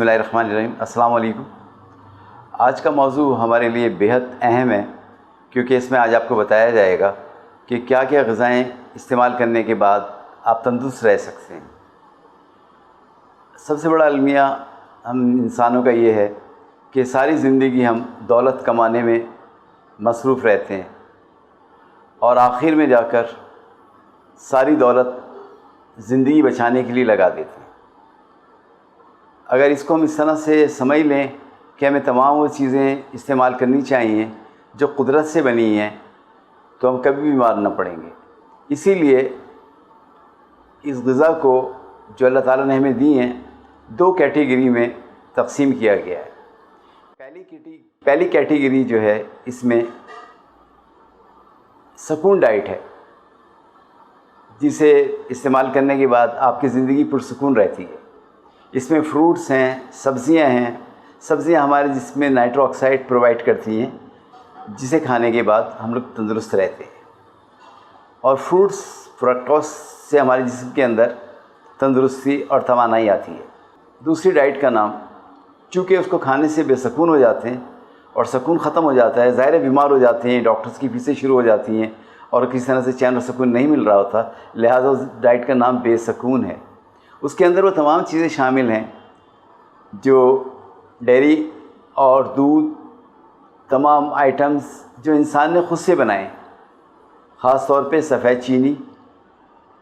بسم اللہ الرحمن الرحیم۔ السلام علیکم۔ آج کا موضوع ہمارے لیے بیحد اہم ہے، کیونکہ اس میں آج آپ کو بتایا جائے گا کہ کیا کیا غذائیں استعمال کرنے کے بعد آپ تندرست رہ سکتے ہیں۔ سب سے بڑا المیہ ہم انسانوں کا یہ ہے کہ ساری زندگی ہم دولت کمانے میں مصروف رہتے ہیں اور آخر میں جا کر ساری دولت زندگی بچانے کے لیے لگا دیتے ہیں۔ اگر اس کو ہم اس طرح سے سمجھ لیں کہ ہمیں تمام وہ چیزیں استعمال کرنی چاہیے جو قدرت سے بنی ہیں، تو ہم کبھی بیمار نہ پڑیں گے۔ اسی لیے اس غذا کو جو اللہ تعالیٰ نے ہمیں دی ہیں، دو کیٹیگری میں تقسیم کیا گیا ہے۔ پہلی کیٹیگری جو ہے، اس میں سکون ڈائٹ ہے، جسے استعمال کرنے کے بعد آپ کی زندگی پرسکون رہتی ہے۔ اس میں فروٹس ہیں، سبزیاں ہیں۔ سبزیاں ہمارے جسم میں نائٹرو آکسائڈ پرووائڈ کرتی ہیں، جسے کھانے کے بعد ہم لوگ تندرست رہتے ہیں، اور فروٹس فرکٹوز سے ہمارے جسم کے اندر تندرستی اور توانائی آتی ہے۔ دوسری ڈائٹ کا نام، چونکہ اس کو کھانے سے بے سکون ہو جاتے ہیں اور سکون ختم ہو جاتا ہے، ظاہر بیمار ہو جاتے ہیں، ڈاکٹرز کی فیسیں شروع ہو جاتی ہیں اور کسی طرح سے چین و سکون نہیں مل رہا ہوتا، لہٰذا اس ڈائٹ کا نام بے سکون ہے۔ اس کے اندر وہ تمام چیزیں شامل ہیں جو ڈیری اور دودھ، تمام آئٹمز جو انسان نے خود سے بنائے، خاص طور پہ سفید چینی،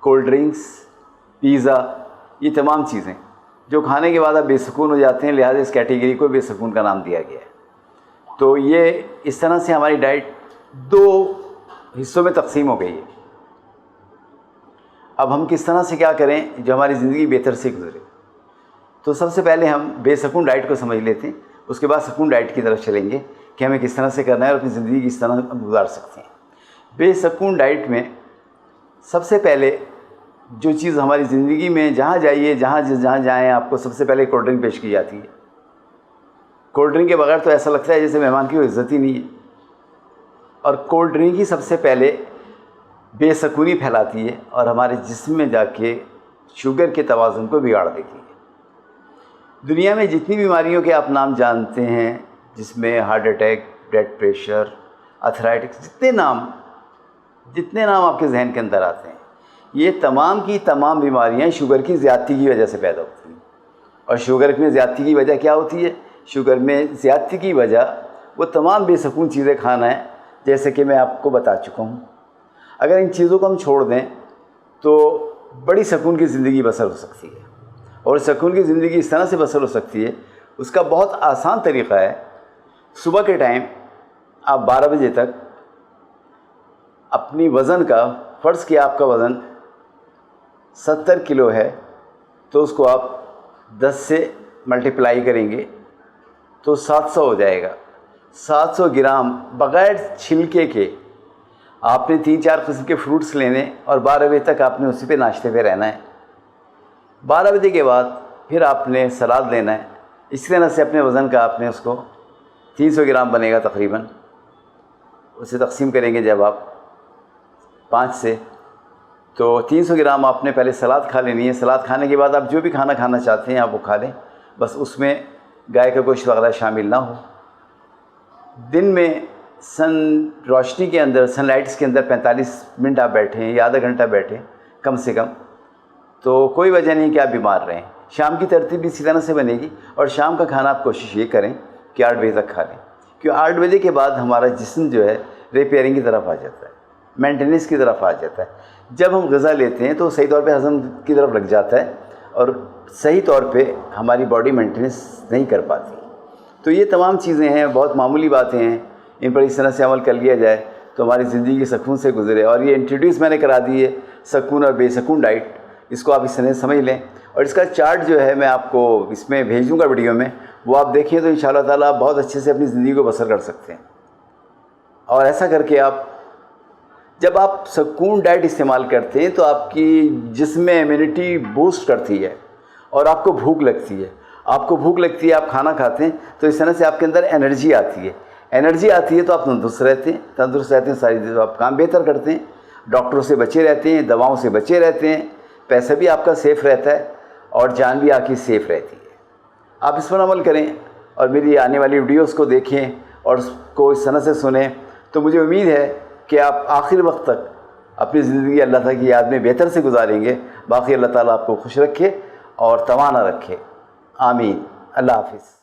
کولڈ ڈرنکس، پیزا، یہ تمام چیزیں جو کھانے کے بعد آپ بے سکون ہو جاتے ہیں، لہٰذا اس کیٹیگری کو بے سکون کا نام دیا گیا ہے۔ تو یہ اس طرح سے ہماری ڈائٹ دو حصوں میں تقسیم ہو گئی ہے۔ اب ہم کس طرح سے کیا کریں جو ہماری زندگی بہتر سے گزرے؟ تو سب سے پہلے ہم بے سکون ڈائٹ کو سمجھ لیتے ہیں، اس کے بعد سکون ڈائٹ کی طرف چلیں گے کہ ہمیں کس طرح سے کرنا ہے اور اپنی زندگی کس طرح گزار سکتے ہیں۔ بے سکون ڈائٹ میں سب سے پہلے جو چیز ہماری زندگی میں جہاں جائیے، جہاں جائیں، آپ کو سب سے پہلے کولڈ ڈرنک پیش کی جاتی ہے۔ کولڈ ڈرنک کے بغیر تو ایسا لگتا ہے جیسے مہمان کی کوئی عزت ہی نہیں ہے، اور کولڈ ڈرنک ہی سب سے پہلے بے سکونی پھیلاتی ہے اور ہمارے جسم میں جا کے شوگر کے توازن کو بگاڑ دیتی ہے۔ دنیا میں جتنی بیماریوں کے آپ نام جانتے ہیں، جس میں ہارٹ اٹیک، بلڈ پریشر، ارتھرائٹس، جتنے نام آپ کے ذہن کے اندر آتے ہیں، یہ تمام کی تمام بیماریاں شوگر کی زیادتی کی وجہ سے پیدا ہوتی ہیں۔ اور شوگر میں زیادتی کی وجہ کیا ہوتی ہے؟ شوگر میں زیادتی کی وجہ وہ تمام بے سکون چیزیں کھانا ہے، جیسے کہ میں آپ کو بتا چکا ہوں۔ اگر ان چیزوں کو ہم چھوڑ دیں تو بڑی سکون کی زندگی بسر ہو سکتی ہے، اور سکون کی زندگی اس طرح سے بسر ہو سکتی ہے، اس کا بہت آسان طریقہ ہے۔ صبح کے ٹائم آپ 12 بجے تک اپنی وزن کا، فرض کیا آپ کا وزن 70 کلو ہے، تو اس کو آپ 10 سے ملٹیپلائی کریں گے تو 700 ہو جائے گا۔ 700 گرام بغیر چھلکے کے آپ نے 3-4 قسم کے فروٹس لینے، اور 12 بجے تک آپ نے اسی پہ ناشتے پہ رہنا ہے۔ 12 بجے کے بعد پھر آپ نے سلاد لینا ہے۔ اس طرح سے اپنے وزن کا آپ نے اس کو 300 گرام بنے گا تقریباً، اسے تقسیم کریں گے جب آپ 5 سے، تو 300 گرام آپ نے پہلے سلاد کھا لینی ہے۔ سلاد کھانے کے بعد آپ جو بھی کھانا کھانا چاہتے ہیں آپ وہ کھا لیں، بس اس میں گائے کا گوشت وغیرہ شامل نہ ہو۔ دن میں روشنی کے اندر، سن لائٹس کے اندر 45 منٹ آپ بیٹھیں یا آدھا گھنٹہ بیٹھیں کم سے کم، تو کوئی وجہ نہیں کہ آپ بیمار رہیں۔ شام کی ترتیب بھی اسی طرح سے بنے گی، اور شام کا کھانا آپ کوشش یہ کریں کہ 8 بجے تک کھا لیں، کیونکہ 8 بجے کے بعد ہمارا جسم جو ہے ریپیئرنگ کی طرف آ جاتا ہے، مینٹیننس کی طرف آ جاتا ہے۔ جب ہم غذا لیتے ہیں تو صحیح طور پہ ہضم کی طرف لگ جاتا ہے، اور صحیح طور پہ ہماری باڈی مینٹیننس نہیں کر پاتی۔ تو یہ تمام چیزیں ہیں، بہت معمولی باتیں ہیں، ان پر اس طرح سے عمل کر لیا جائے تو ہماری زندگی سکون سے گزرے۔ اور یہ انٹروڈیوس میں نے کرا دی ہے سکون اور بے سکون ڈائٹ، اس کو آپ اس طرح سمجھ لیں، اور اس کا چارٹ جو ہے میں آپ کو اس میں بھیج دوں گا ویڈیو میں، وہ آپ دیکھیں تو انشاءاللہ تعالیٰ آپ بہت اچھے سے اپنی زندگی کو بسر کر سکتے ہیں۔ اور ایسا کر کے جب آپ سکون ڈائٹ استعمال کرتے ہیں تو آپ کی جسم میں امیونٹی بوسٹ کرتی ہے، اور آپ کو بھوک لگتی ہے۔ آپ کو بھوک لگتی ہے، آپ کھانا کھاتے ہیں تو اس طرح سے آپ کے اندر انرجی آتی ہے۔ انرجی آتی ہے تو آپ تندرست رہتے ہیں، ساری چیزوں آپ کام بہتر کرتے ہیں، ڈاکٹروں سے بچے رہتے ہیں، دواؤں سے بچے رہتے ہیں، پیسہ بھی آپ کا سیف رہتا ہے، اور جان بھی آپ کی سیف رہتی ہے۔ آپ اس پر عمل کریں اور میری آنے والی ویڈیوز کو دیکھیں اور اس کو اس طرح سے سنیں، تو مجھے امید ہے کہ آپ آخر وقت تک اپنی زندگی اللہ تعالیٰ کی یاد میں بہتر سے گزاریں گے۔ باقی اللہ تعالیٰ آپ کو خوش رکھے اور توانا رکھے، آمین۔ اللہ حافظ۔